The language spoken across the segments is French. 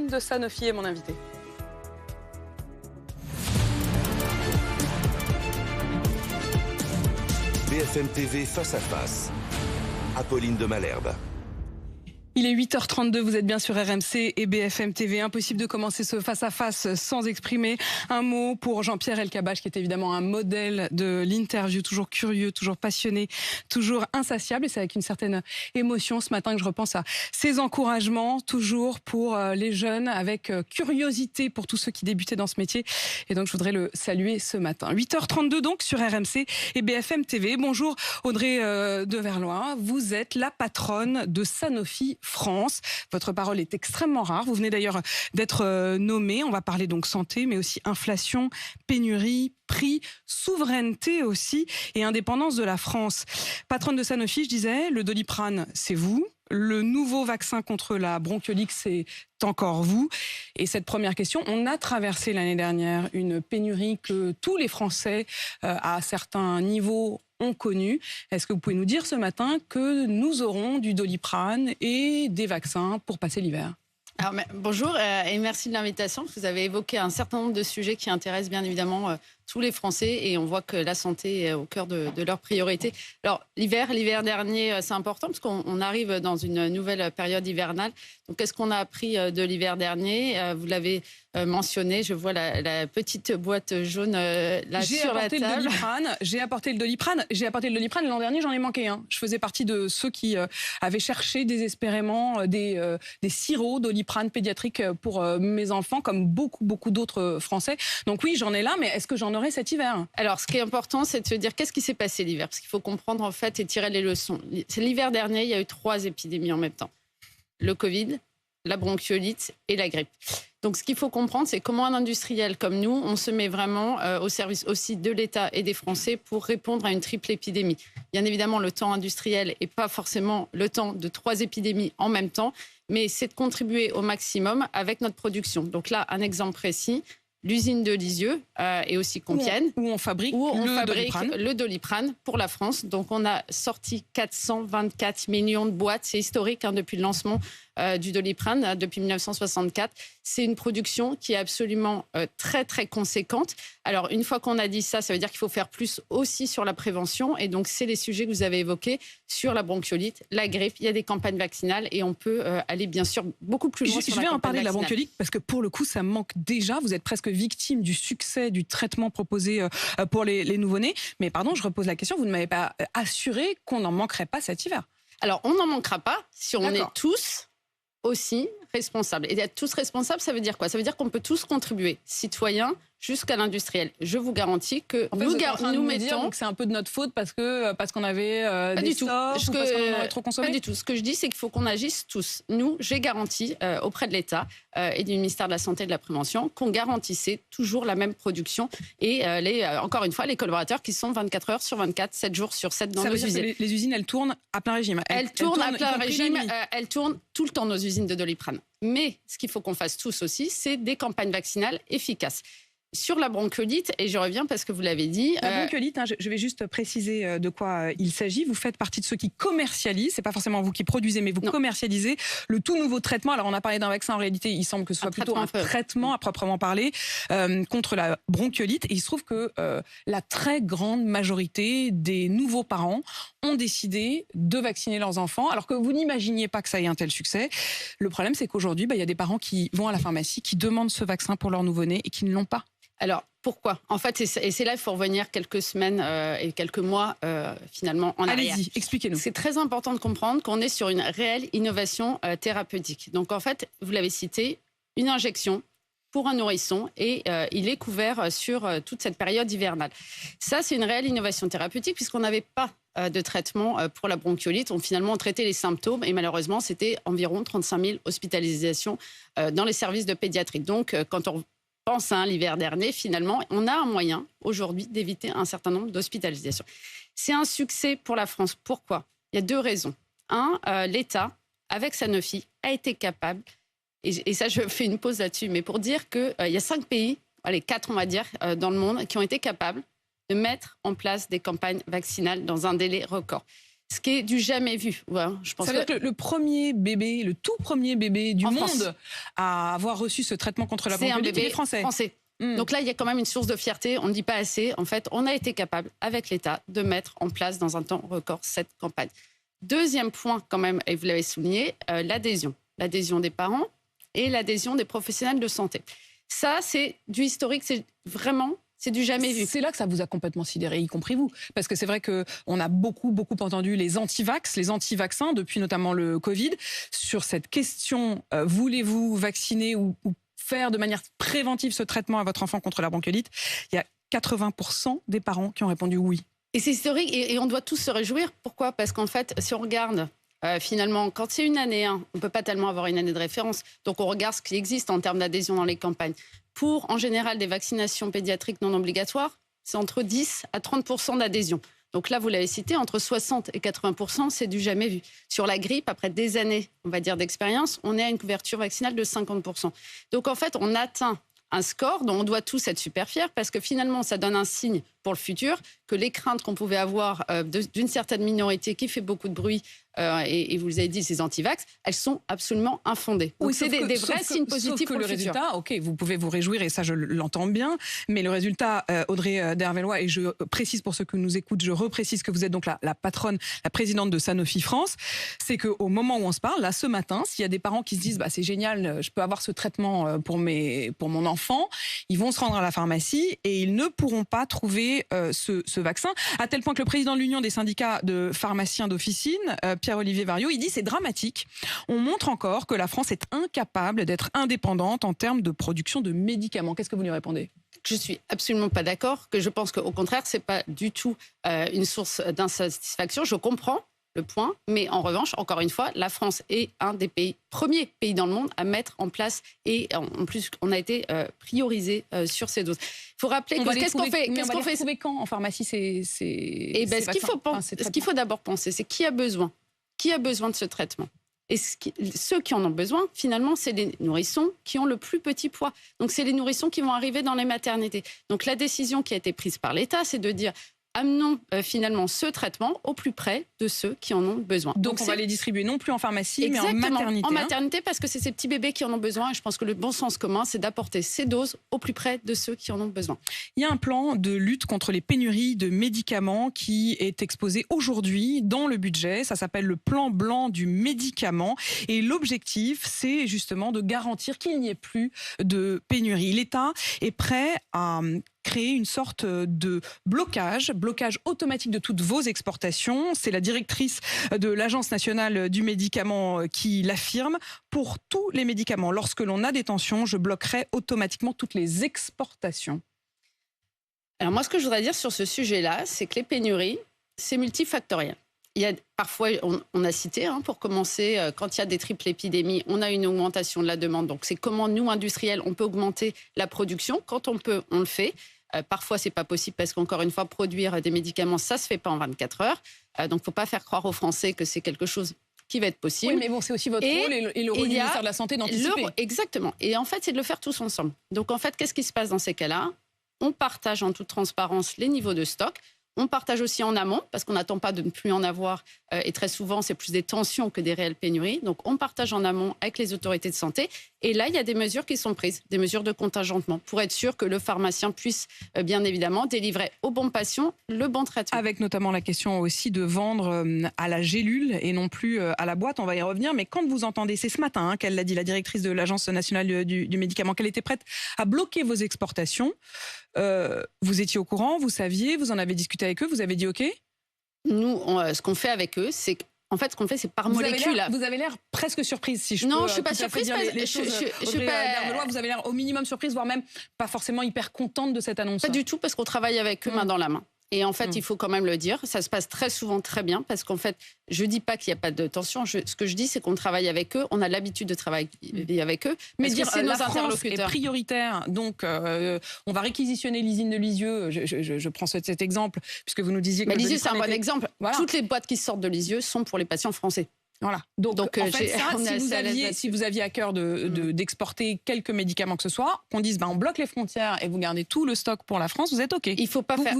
patronne de Sanofi est mon invitée. BFM TV face à face. Apolline de Malherbe. Il est 8h32, vous êtes bien sur RMC et BFM TV. Impossible de commencer ce face-à-face sans exprimer un mot pour Jean-Pierre Elkabbach, qui est évidemment un modèle de l'interview, toujours curieux, toujours passionné, toujours insatiable. Et c'est avec une certaine émotion ce matin que je repense à ses encouragements, toujours pour les jeunes, avec curiosité pour tous ceux qui débutaient dans ce métier. Et donc je voudrais le saluer ce matin. 8h32 donc sur RMC et BFM TV. Bonjour Audrey de Verlois, vous êtes la patronne de Sanofi France. Votre parole est extrêmement rare. Vous venez d'ailleurs d'être nommée. On va parler donc santé, mais aussi inflation, pénurie, prix, souveraineté aussi et indépendance de la France. Patronne de Sanofi, je disais, le Doliprane, c'est vous. Le nouveau vaccin contre la bronchiolite, c'est encore vous. Et cette première question, on a traversé l'année dernière une pénurie que tous les Français, à certains niveaux, ont connu. Est-ce que vous pouvez nous dire ce matin que nous aurons du Doliprane et des vaccins pour passer l'hiver ? Alors, bonjour et merci de l'invitation. Vous avez évoqué un certain nombre de sujets qui intéressent bien évidemment tous les Français et on voit que la santé est au cœur de leurs priorités. Alors l'hiver dernier, c'est important parce qu'on arrive dans une nouvelle période hivernale. Donc qu'est-ce qu'on a appris de l'hiver dernier ? Vous l'avez mentionné, je vois la petite boîte jaune là sur la table. J'ai apporté le Doliprane. L'an dernier, j'en ai manqué un. Je faisais partie de ceux qui avaient cherché désespérément des sirops Doliprane pédiatriques pour mes enfants, comme beaucoup d'autres Français. Donc oui, j'en ai là, mais est-ce que j'en aurai cet hiver ? Alors, ce qui est important, c'est de se dire qu'est-ce qui s'est passé l'hiver ? Parce qu'il faut comprendre en fait et tirer les leçons. C'est l'hiver dernier, il y a eu 3 épidémies en même temps. Le Covid, la bronchiolite et la grippe. Donc, ce qu'il faut comprendre, c'est comment un industriel comme nous, on se met vraiment au service aussi de l'État et des Français pour répondre à une triple épidémie. Bien évidemment, le temps industriel et pas forcément le temps de 3 épidémies en même temps, mais c'est de contribuer au maximum avec notre production. Donc là, un exemple précis. L'usine de Lisieux et aussi Compiègne, où on fabrique le Doliprane pour la France. Donc on a sorti 424 millions de boîtes. C'est historique depuis le lancement du Doliprane, depuis 1964. C'est une production qui est absolument très, très conséquente. Alors, une fois qu'on a dit ça, ça veut dire qu'il faut faire plus aussi sur la prévention. Et donc, c'est les sujets que vous avez évoqués sur la bronchiolite, la grippe. Il y a des campagnes vaccinales et on peut aller, bien sûr, beaucoup plus loin. Je vais en parler de la bronchiolite parce que, pour le coup, ça manque déjà. Vous êtes presque victime du succès du traitement proposé pour les nouveau-nés. Mais pardon, je repose la question. Vous ne m'avez pas assuré qu'on n'en manquerait pas cet hiver. Alors, on n'en manquera pas si on est tous aussi responsables. Et être tous responsables, ça veut dire quoi ? Ça veut dire qu'on peut tous contribuer, citoyens jusqu'à l'industriel. Je vous garantis que nous mettons... Donc c'est un peu de notre faute parce qu'on avait des stocks ou parce qu'on en aurait trop consommé ? Pas du tout. Ce que je dis, c'est qu'il faut qu'on agisse tous. Nous, j'ai garanti auprès de l'État et du ministère de la Santé et de la Prévention qu'on garantissait toujours la même production et encore une fois, les collaborateurs qui sont 24 heures sur 24, 7 jours sur 7 dans nos usines. Ça veut dire que les usines, elles tournent à plein régime. Elles tournent à plein régime. Elles tournent tout le temps, nos usines de Doliprane. Mais ce qu'il faut qu'on fasse tous aussi, c'est des campagnes vaccinales efficaces. Sur la bronchiolite, et je reviens parce que vous l'avez dit... La bronchiolite, je vais juste préciser de quoi il s'agit. Vous faites partie de ceux qui commercialisent, c'est pas forcément vous qui produisez, mais vous commercialisez le tout nouveau traitement. Alors on a parlé d'un vaccin, en réalité il semble que ce soit plutôt un traitement à proprement parler contre la bronchiolite. Et il se trouve que la très grande majorité des nouveaux parents ont décidé de vacciner leurs enfants, alors que vous n'imaginiez pas que ça ait un tel succès. Le problème, c'est qu'aujourd'hui, il y a des parents qui vont à la pharmacie, qui demandent ce vaccin pour leur nouveau-né et qui ne l'ont pas. Alors, pourquoi ? En fait, et c'est là qu'il faut revenir quelques semaines et quelques mois, finalement, en arrière. Allez-y, expliquez-nous. C'est très important de comprendre qu'on est sur une réelle innovation thérapeutique. Donc, en fait, vous l'avez cité, une injection pour un nourrisson et il est couvert sur toute cette période hivernale. Ça, c'est une réelle innovation thérapeutique puisqu'on n'avait pas de traitement pour la bronchiolite. On finalement traitait les symptômes et malheureusement, c'était environ 35 000 hospitalisations dans les services de pédiatrie. Donc, quand on pense l'hiver dernier, finalement, on a un moyen aujourd'hui d'éviter un certain nombre d'hospitalisations. C'est un succès pour la France. Pourquoi ? Il y a 2 raisons. L'État, avec Sanofi, a été capable, et ça je fais une pause là-dessus, mais pour dire qu'il y a 5 pays, 4 on va dire, dans le monde, qui ont été capables de mettre en place des campagnes vaccinales dans un délai record. ce qui est du jamais vu. Ouais, je pense ça veut dire que le premier bébé, le tout premier bébé du monde à avoir reçu ce traitement contre la bronchiolite, il est français. Donc là, il y a quand même une source de fierté. On ne dit pas assez. En fait, on a été capable, avec l'État, de mettre en place dans un temps record cette campagne. Deuxième point, quand même, et vous l'avez souligné, l'adhésion. L'adhésion des parents et l'adhésion des professionnels de santé. Ça, c'est du historique. C'est du jamais vu. C'est là que ça vous a complètement sidéré, y compris vous. Parce que c'est vrai qu'on a beaucoup entendu les anti-vaccins, depuis notamment le Covid, sur cette question, voulez-vous vacciner ou faire de manière préventive ce traitement à votre enfant contre la bronchiolite? Il y a 80% des parents qui ont répondu oui. Et c'est historique et on doit tous se réjouir. Pourquoi? Parce qu'en fait, si on regarde... finalement, quand c'est une année 1, on ne peut pas tellement avoir une année de référence. Donc, on regarde ce qui existe en termes d'adhésion dans les campagnes. Pour, en général, des vaccinations pédiatriques non obligatoires, c'est entre 10 à 30% d'adhésion. Donc là, vous l'avez cité, entre 60 et 80%, c'est du jamais vu. Sur la grippe, après des années, on va dire, d'expérience, on est à une couverture vaccinale de 50%. Donc, en fait, on atteint un score dont on doit tous être super fiers parce que finalement, ça donne un signe pour le futur que les craintes qu'on pouvait avoir d'une certaine minorité qui fait beaucoup de bruit, et vous avez dit, ces anti-vax, elles sont absolument infondées. Donc, c'est des vrais signes positifs pour le futur. Résultat, ok, vous pouvez vous réjouir et ça, je l'entends bien, mais le résultat, Audrey Dervellois, et je précise pour ceux qui nous écoutent, je reprécise que vous êtes donc la patronne, la présidente de Sanofi France, c'est qu'au moment où on se parle, là, ce matin, s'il y a des parents qui se disent, c'est génial, je peux avoir ce traitement pour mon enfant, ils vont se rendre à la pharmacie et ils ne pourront pas trouver ce vaccin, à tel point que le président de l'Union des syndicats de pharmaciens d'officine, Pierre-Olivier Variot, il dit c'est dramatique. On montre encore que la France est incapable d'être indépendante en termes de production de médicaments. Qu'est-ce que vous lui répondez? Je suis absolument pas d'accord, que je pense qu'au contraire, c'est pas du tout une source d'insatisfaction. Je comprends le point, mais en revanche, encore une fois, la France est un des premiers pays dans le monde à mettre en place, et en plus, on a été priorisé sur ces doses. Il faut rappeler qu'est-ce qu'on fait quand en pharmacie ce qu'il faut d'abord penser, c'est qui a besoin de ce traitement. Et ceux qui en ont besoin, finalement, c'est les nourrissons qui ont le plus petit poids. Donc, c'est les nourrissons qui vont arriver dans les maternités. Donc, la décision qui a été prise par l'État, c'est de dire amenons finalement ce traitement au plus près de ceux qui en ont besoin. Donc on va les distribuer non plus en pharmacie, mais en maternité. En maternité, parce que c'est ces petits bébés qui en ont besoin. Et je pense que le bon sens commun, c'est d'apporter ces doses au plus près de ceux qui en ont besoin. Il y a un plan de lutte contre les pénuries de médicaments qui est exposé aujourd'hui dans le budget. Ça s'appelle le plan blanc du médicament. Et l'objectif, c'est justement de garantir qu'il n'y ait plus de pénurie. L'État est prêt à créer une sorte de blocage automatique de toutes vos exportations. C'est la directrice de l'Agence nationale du médicament qui l'affirme. Pour tous les médicaments, lorsque l'on a des tensions, je bloquerai automatiquement toutes les exportations. Alors moi, ce que je voudrais dire sur ce sujet-là, c'est que les pénuries, c'est multifactoriel. Il y a parfois, on a cité, pour commencer, quand il y a des triples épidémies, on a une augmentation de la demande. Donc c'est comment nous, industriels, on peut augmenter la production. Quand on peut, on le fait. Parfois, c'est pas possible parce qu'encore une fois, produire des médicaments, ça se fait pas en 24 heures. Donc, faut pas faire croire aux Français que c'est quelque chose qui va être possible. Oui, mais bon, c'est aussi votre rôle et le rôle du ministère de la Santé d'anticiper. Exactement. Et en fait, c'est de le faire tous ensemble. Donc, en fait, qu'est-ce qui se passe dans ces cas-là? On partage en toute transparence les niveaux de stock. On partage aussi en amont, parce qu'on n'attend pas de ne plus en avoir. Et très souvent, c'est plus des tensions que des réelles pénuries. Donc, on partage en amont avec les autorités de santé. Et là, il y a des mesures qui sont prises, des mesures de contingentement, pour être sûr que le pharmacien puisse, bien évidemment, délivrer au bon patient le bon traitement. Avec notamment la question aussi de vendre à la gélule et non plus à la boîte. On va y revenir. Mais quand vous entendez, c'est ce matin qu'elle l'a dit, la directrice de l'Agence nationale du médicament, qu'elle était prête à bloquer vos exportations. Vous étiez au courant, vous saviez, vous en avez discuté avec eux, vous avez dit OK? Nous, ce qu'on fait avec eux, c'est en fait, ce qu'on fait, c'est par molécule. Vous avez l'air presque surprise, si je peux. Non, je suis pas surprise. Je suis pas. Vous avez l'air au minimum surprise, voire même pas forcément hyper contente de cette annonce. Pas du tout, parce qu'on travaille avec eux main dans la main. Et en fait, il faut quand même le dire, ça se passe très souvent très bien, parce qu'en fait, je dis pas qu'il n'y a pas de tension. Ce que je dis, c'est qu'on travaille avec eux, on a l'habitude de travailler avec eux. Mais dire c'est nos interlocuteurs est prioritaire, donc on va réquisitionner l'usine de Lisieux. Je prends cet exemple, puisque vous nous disiez que Lisieux, c'est un bon exemple. Voilà. Toutes les boîtes qui sortent de Lisieux sont pour les patients français. Voilà. Donc en fait, si vous aviez à cœur d'exporter quelques médicaments que ce soit, qu'on dise on bloque les frontières et vous gardez tout le stock pour la France, vous êtes OK. Il faut pas faire.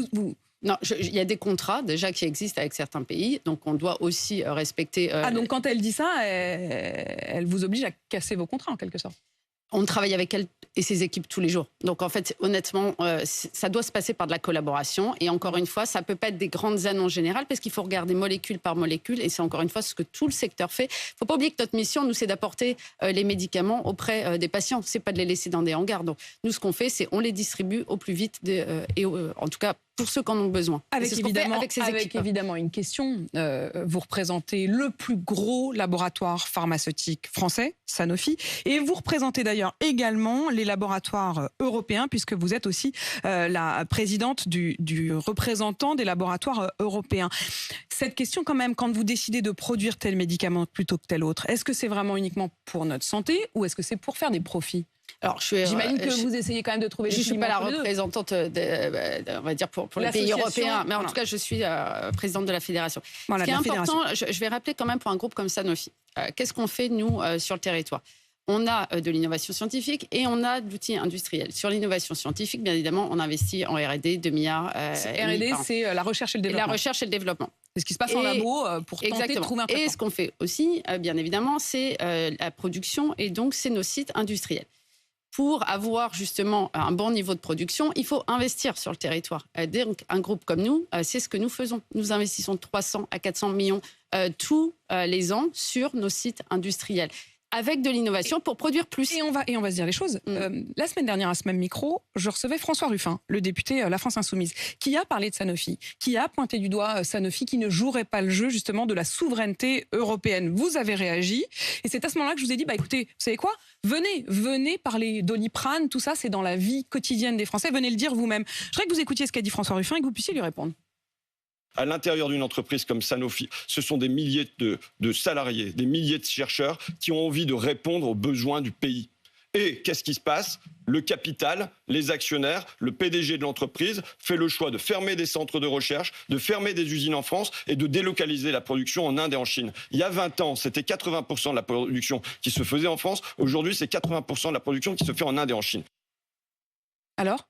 Non, il y a des contrats déjà qui existent avec certains pays, donc on doit aussi respecter... donc quand elle dit ça, elle vous oblige à casser vos contrats en quelque sorte. On travaille avec elle et ses équipes tous les jours. Donc en fait, honnêtement, ça doit se passer par de la collaboration. Et encore une fois, ça ne peut pas être des grandes annonces générales parce qu'il faut regarder molécule par molécule. Et c'est encore une fois ce que tout le secteur fait. Il ne faut pas oublier que notre mission, nous, c'est d'apporter les médicaments auprès des patients. Ce n'est pas de les laisser dans des hangars. Donc nous, ce qu'on fait, c'est on les distribue au plus vite en tout cas pour ceux qui en ont besoin. Avec évidemment une question. Vous représentez le plus gros laboratoire pharmaceutique français, Sanofi. Et vous représentez d'ailleurs également les laboratoires européens, puisque vous êtes aussi la présidente du représentant des laboratoires européens. Cette question quand même, quand vous décidez de produire tel médicament plutôt que tel autre, est-ce que c'est vraiment uniquement pour notre santé ou est-ce que c'est pour faire des profits ? Alors, j'imagine que vous essayez quand même de trouver... Je ne suis pas la représentante, on va dire, pour les pays européens, mais en tout cas, je suis présidente de la fédération. Voilà, ce qui est important, je vais rappeler quand même pour un groupe comme Sanofi, qu'est-ce qu'on fait, nous, sur le territoire ? On a de l'innovation scientifique et on a de l'outil industriel. Sur l'innovation scientifique, bien évidemment, on investit en R&D 2 milliards. R&D, c'est la recherche et le développement. La recherche et le développement. C'est ce qui se passe en labo pour tenter de trouver un traitement. Et ce qu'on fait aussi, bien évidemment, c'est la production et donc c'est nos sites industriels. Pour avoir justement un bon niveau de production, il faut investir sur le territoire. Donc, un groupe comme nous, c'est ce que nous faisons. Nous investissons 300 à 400 millions tous les ans sur nos sites industriels, avec de l'innovation pour produire plus. Et on va se dire les choses. La semaine dernière, à ce même micro, je recevais François Ruffin, le député La France Insoumise, qui a parlé de Sanofi, qui a pointé du doigt Sanofi, qui ne jouerait pas le jeu justement de la souveraineté européenne. Vous avez réagi, et c'est à ce moment-là que je vous ai dit, écoutez, vous savez quoi ? Venez parler Doliprane, tout ça, c'est dans la vie quotidienne des Français, venez le dire vous-même. Je voudrais que vous écoutiez ce qu'a dit François Ruffin et que vous puissiez lui répondre. À l'intérieur d'une entreprise comme Sanofi, ce sont des milliers de salariés, des milliers de chercheurs qui ont envie de répondre aux besoins du pays. Et qu'est-ce qui se passe ? Le capital, les actionnaires, le PDG de l'entreprise fait le choix de fermer des centres de recherche, de fermer des usines en France et de délocaliser la production en Inde et en Chine. Il y a 20 ans, c'était 80% de la production qui se faisait en France. Aujourd'hui, c'est 80% de la production qui se fait en Inde et en Chine. Alors ?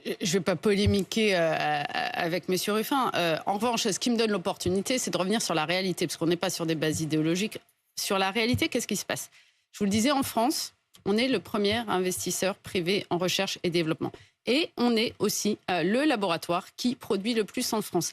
Je ne vais pas polémiquer avec M. Ruffin. En revanche, ce qui me donne l'opportunité, c'est de revenir sur la réalité, parce qu'on n'est pas sur des bases idéologiques. Sur la réalité, qu'est-ce qui se passe ? Je vous le disais, en France, on est le premier investisseur privé en recherche et développement. Et on est aussi le laboratoire qui produit le plus en France.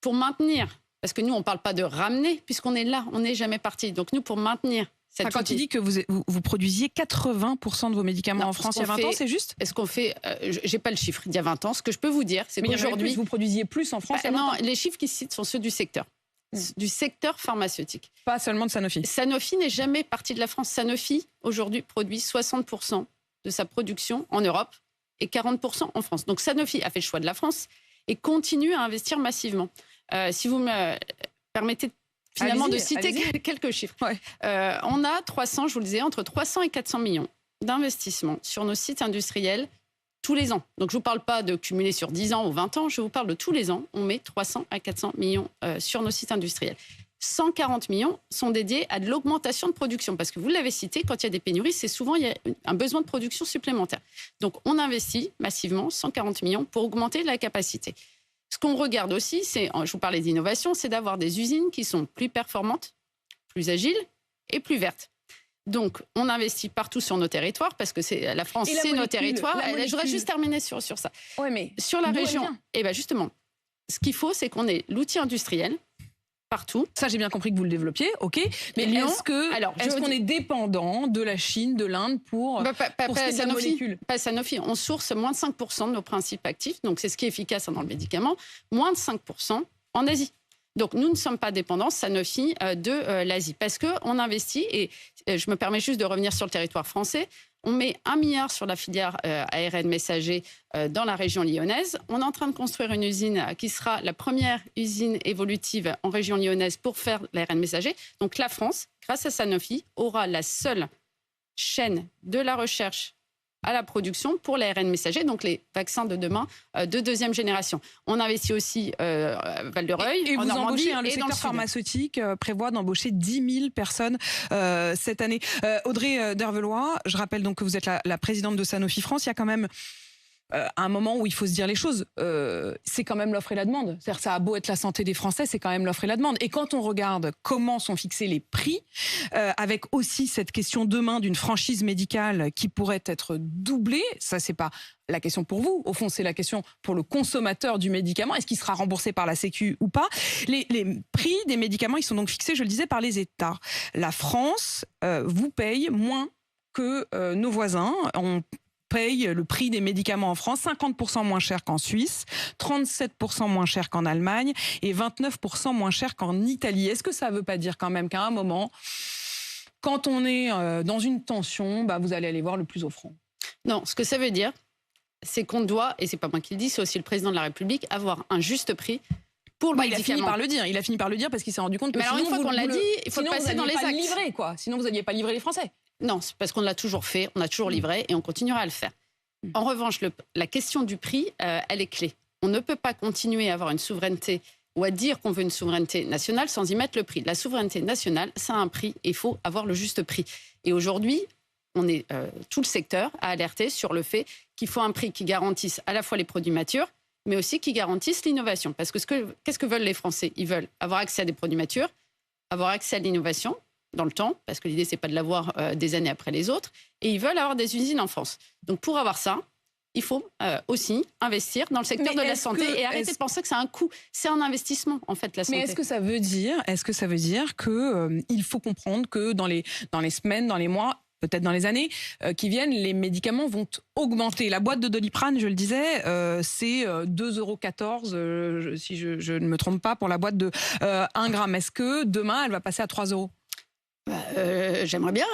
Pour maintenir, parce que nous, on ne parle pas de ramener, puisqu'on est là, on n'est jamais parti. Donc nous, pour maintenir... Quand il dit que vous produisiez 80% de vos médicaments en France il y a 20 ans, c'est juste ? Est-ce qu'on fait... je n'ai pas le chiffre il y a 20 ans. Ce que je peux vous dire, c'est qu'aujourd'hui... Vous produisiez plus en France il y a 20 ans. Non, les chiffres qui citent sont ceux du secteur. Du secteur pharmaceutique. Pas seulement de Sanofi. Sanofi n'est jamais parti de la France. Sanofi, aujourd'hui, produit 60% de sa production en Europe et 40% en France. Donc Sanofi a fait le choix de la France et continue à investir massivement. Si vous me permettez finalement de citer quelques chiffres. Ouais. On a 300, je vous le disais, entre 300 et 400 millions d'investissements sur nos sites industriels tous les ans. Donc je ne vous parle pas de cumuler sur 10 ans ou 20 ans, je vous parle de tous les ans. On met 300 à 400 millions sur nos sites industriels. 140 millions sont dédiés à de l'augmentation de production. Parce que vous l'avez cité, quand il y a des pénuries, c'est souvent il y a un besoin de production supplémentaire. Donc on investit massivement 140 millions pour augmenter la capacité. Ce qu'on regarde aussi, je vous parlais d'innovation, c'est d'avoir des usines qui sont plus performantes, plus agiles et plus vertes. Donc, on investit partout sur nos territoires, parce que la France, c'est nos territoires. Je voudrais juste terminer sur ça. Ouais, mais sur la région, et bien justement, ce qu'il faut, c'est qu'on ait l'outil industriel partout. Ça, j'ai bien compris que vous le développiez, ok. Mais est-ce qu'on est dépendant de la Chine, de l'Inde pour ces molécules ? Pas Sanofi. On source moins de 5% de nos principes actifs, donc c'est ce qui est efficace dans le médicament, moins de 5% en Asie. Donc, nous ne sommes pas dépendants, Sanofi, de l'Asie. Parce qu'on investit, et je me permets juste de revenir sur le territoire français, on met 1 milliard sur la filière ARN messager dans la région lyonnaise. On est en train de construire une usine qui sera la première usine évolutive en région lyonnaise pour faire l'ARN messager. Donc, la France, grâce à Sanofi, aura la seule chaîne de la recherche à la production pour l'ARN messager, donc les vaccins de demain de deuxième génération. On investit aussi Val-de-Reuil, et en vous Normandie, embauchez, le secteur pharmaceutique prévoit d'embaucher 10 000 personnes cette année. Audrey Dervelois, je rappelle donc que vous êtes la présidente de Sanofi France. Il y a quand même à un moment où il faut se dire les choses, c'est quand même l'offre et la demande. C'est-à-dire, ça a beau être la santé des Français, c'est quand même l'offre et la demande. Et quand on regarde comment sont fixés les prix, avec aussi cette question demain d'une franchise médicale qui pourrait être doublée, ça c'est pas la question pour vous, au fond c'est la question pour le consommateur du médicament, est-ce qu'il sera remboursé par la Sécu ou pas? Les prix des médicaments, ils sont donc fixés, je le disais, par les États. La France vous paye moins que nos voisins. On paye le prix des médicaments en France 50% moins cher qu'en Suisse, 37% moins cher qu'en Allemagne et 29% moins cher qu'en Italie. Est-ce que ça ne veut pas dire quand même qu'à un moment, quand on est dans une tension, vous allez aller voir le plus offrant? Non, ce que ça veut dire, c'est qu'on doit, et c'est pas moi qui le dis, c'est aussi le président de la République, avoir un juste prix pour le médicament. Il a fini par le dire parce qu'il s'est rendu compte que sinon, une fois qu'on l'a dit, il faut le passer dans les actes. Livrer, quoi. Sinon, vous n'alliez pas livrer les Français. Non, c'est parce qu'on l'a toujours fait, on a toujours livré et on continuera à le faire. En revanche, la question du prix, elle est clé. On ne peut pas continuer à avoir une souveraineté ou à dire qu'on veut une souveraineté nationale sans y mettre le prix. La souveraineté nationale, ça a un prix et il faut avoir le juste prix. Et aujourd'hui, on est tout le secteur à alerter sur le fait qu'il faut un prix qui garantisse à la fois les produits matures, mais aussi qui garantisse l'innovation. Parce que qu'est-ce que veulent les Français? Ils veulent avoir accès à des produits matures, avoir accès à l'innovation dans le temps, parce que l'idée, c'est pas de l'avoir des années après les autres, et ils veulent avoir des usines en France. Donc pour avoir ça, il faut aussi investir dans le secteur de la santé et arrêter de penser que c'est un coût. C'est un investissement, en fait, la santé. Mais est-ce que ça veut dire que il faut comprendre que dans les semaines, dans les mois, peut-être dans les années qui viennent, les médicaments vont augmenter. La boîte de Doliprane, je le disais, c'est 2,14 €, si je ne me trompe pas, pour la boîte de 1 gramme. Est-ce que demain, elle va passer à 3 €? J'aimerais bien,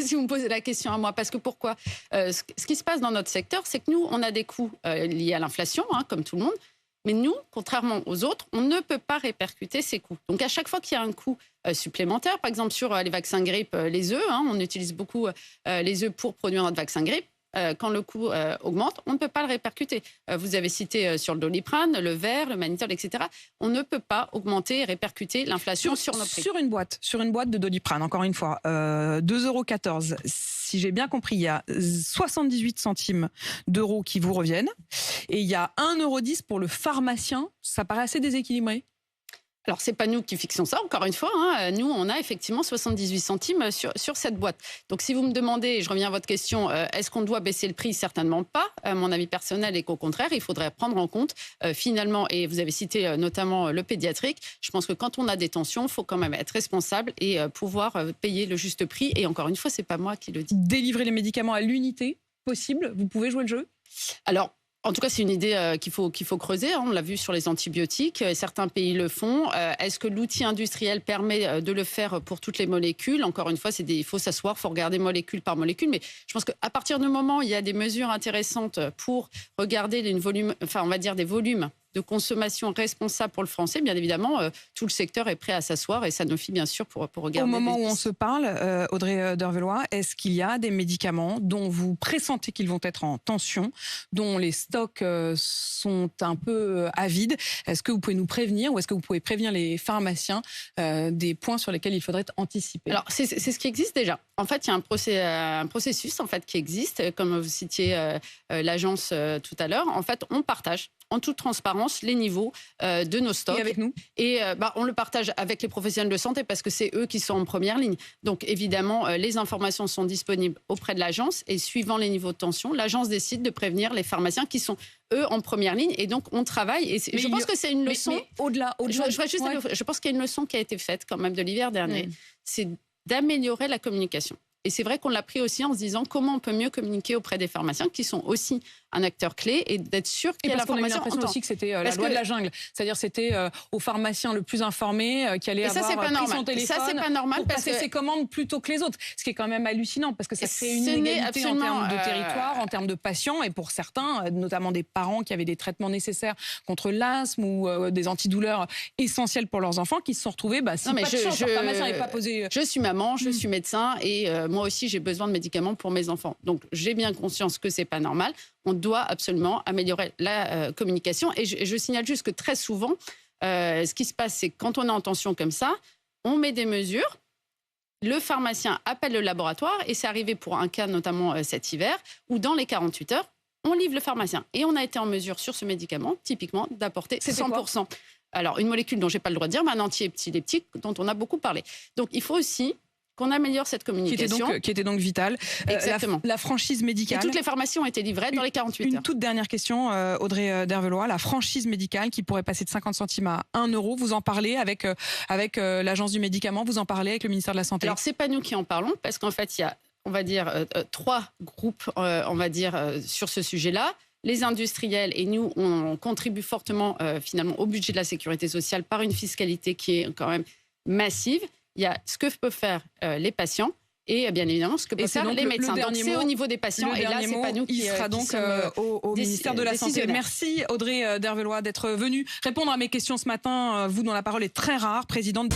si vous me posez la question à moi. Parce que pourquoi ce qui se passe dans notre secteur, c'est que nous, on a des coûts liés à l'inflation, comme tout le monde. Mais nous, contrairement aux autres, on ne peut pas répercuter ces coûts. Donc à chaque fois qu'il y a un coût supplémentaire, par exemple sur les vaccins grippe, les œufs, on utilise beaucoup les œufs pour produire notre vaccin grippe. Quand le coût augmente, on ne peut pas le répercuter. Vous avez cité sur le Doliprane, le verre, le Mannitol, etc. On ne peut pas augmenter et répercuter l'inflation sur nos prix. Sur une boîte de Doliprane, encore une fois, 2,14 €. Si j'ai bien compris, il y a 78 centimes d'euros qui vous reviennent. Et il y a 1,10 € pour le pharmacien. Ça paraît assez déséquilibré. Alors, ce n'est pas nous qui fixons ça, encore une fois. Nous, on a effectivement 78 centimes sur cette boîte. Donc, si vous me demandez, et je reviens à votre question, est-ce qu'on doit baisser le prix? Certainement pas. Mon avis personnel est qu'au contraire, il faudrait prendre en compte, finalement, et vous avez cité notamment le pédiatrique, je pense que quand on a des tensions, il faut quand même être responsable et pouvoir payer le juste prix. Et encore une fois, ce n'est pas moi qui le dis. Délivrer les médicaments à l'unité, possible? Vous pouvez jouer le jeu? Alors, en tout cas, c'est une idée qu'il faut creuser. On l'a vu sur les antibiotiques. Certains pays le font. Est-ce que l'outil industriel permet de le faire pour toutes les molécules? Encore une fois, il faut s'asseoir, il faut regarder molécule par molécule. Mais je pense qu'à partir du moment où il y a des mesures intéressantes pour regarder des volumes de consommation responsable pour le français, bien évidemment, tout le secteur est prêt à s'asseoir et Sanofi, bien sûr, pour regarder. Au moment où on se parle, Audrey Dervelois, est-ce qu'il y a des médicaments dont vous pressentez qu'ils vont être en tension, dont les stocks sont un peu avides? Est-ce que vous pouvez nous prévenir ou est-ce que vous pouvez prévenir les pharmaciens des points sur lesquels il faudrait anticiper? Alors, c'est ce qui existe déjà. En fait, il y a un processus qui existe, comme vous citiez l'agence tout à l'heure. En fait, on partage en toute transparence les niveaux de nos stocks. Et avec nous? Et on le partage avec les professionnels de santé parce que c'est eux qui sont en première ligne. Donc évidemment, les informations sont disponibles auprès de l'agence et suivant les niveaux de tension, l'agence décide de prévenir les pharmaciens qui sont eux en première ligne. Et donc on travaille. Et je pense que c'est une leçon. Mais au-delà. Je pense qu'il y a une leçon qui a été faite quand même de l'hiver dernier. C'est d'améliorer la communication. Et c'est vrai qu'on l'a pris aussi en se disant comment on peut mieux communiquer auprès des pharmaciens qui sont aussi un acteur clé et d'être sûr qu'il y a l'information. On a eu l'impression aussi que c'était la loi de la jungle. C'est-à-dire c'était au pharmacien le plus informé qui allait avoir pris son téléphone ça, c'est pas normal pour passer ses commandes plutôt que les autres. Ce qui est quand même hallucinant parce que ça crée une inégalité en termes de territoire, en termes de patients et pour certains, notamment des parents qui avaient des traitements nécessaires contre l'asthme ou des antidouleurs essentiels pour leurs enfants qui se sont retrouvés leur pharmacien n'avait pas posé... Je suis maman, je suis médecin et moi aussi j'ai besoin de médicaments pour mes enfants. Donc j'ai bien conscience que c'est pas normal. On doit absolument améliorer la communication. Et je signale juste que très souvent, ce qui se passe, c'est que quand on est en tension comme ça, on met des mesures, le pharmacien appelle le laboratoire, et c'est arrivé pour un cas notamment cet hiver, où dans les 48 heures, on livre le pharmacien. Et on a été en mesure sur ce médicament, typiquement, d'apporter 100%. Alors, une molécule dont je n'ai pas le droit de dire, mais un anti-épileptique dont on a beaucoup parlé. Donc, il faut aussi qu'on améliore cette communication. Qui était donc vitale. Exactement. La franchise médicale. Et toutes les pharmacies ont été livrées dans les 48 heures. Une toute dernière question, Audrey Dervelois. La franchise médicale qui pourrait passer de 50 centimes à 1 euro, vous en parlez avec l'Agence du médicament, vous en parlez avec le ministère de la Santé? Alors, ce n'est pas nous qui en parlons, parce qu'en fait, il y a, on va dire, 3 groupes, sur ce sujet-là. Les industriels et nous, on contribue fortement finalement au budget de la sécurité sociale par une fiscalité qui est quand même massive. Il y a ce que peuvent faire les patients et bien évidemment ce que peuvent faire les médecins. Donc c'est au niveau des patients et là c'est pas nous qui sera donc au ministère de la Santé. Merci Audrey Dervelois d'être venue répondre à mes questions ce matin. Vous dont la parole est très rare, présidente.